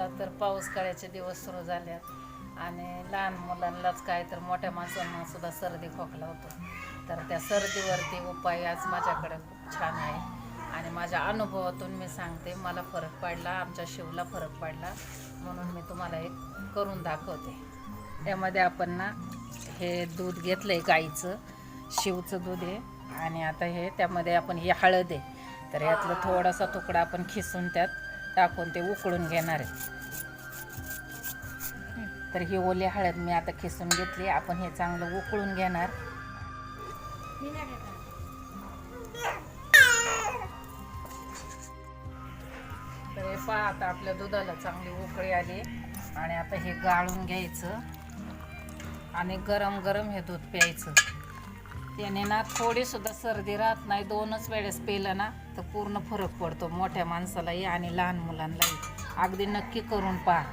आता तर पाऊस काळाचे दिवस सुरू झाल्यात आणि लहान मुलांनाच काय तर मोठ्या माणसांना सुद्धा सर्दी खोकला होतो. तर त्या सर्दीवरती उपाय आज माझ्याकडे खूप छान आहे आणि माझ्या अनुभवातून मी सांगते. मला फरक पडला, आमच्या शिवला फरक पडला, म्हणून मी तुम्हाला एक करून दाखवते. त्यामध्ये आपण ना हे दूध घेतलं आहे गाईचं, शिवचं दूध आहे आणि आता हे त्यामध्ये आपण ही हळद आहे. तर यातलं थोडासा तुकडा आपण खिसून त्यात टाकून ते उकळून घेणार आहे. तर ही ओली हळद मी आता खिसून घेतली. आपण हे चांगलं उकळून घेणार. तर हे पहा, आता आपल्या दुधाला चांगली उकळी आली आणि आता हे गाळून घ्यायचं आणि गरम गरम हे दूध प्यायचं. त्याने ना थोडीसुद्धा सर्दी राहत नाही. 2च वेळेस पिलं ना तर पूर्ण फरक पडतो, मोठ्या माणसालाही आणि लहान मुलांनाही. अगदी नक्की करून पहा.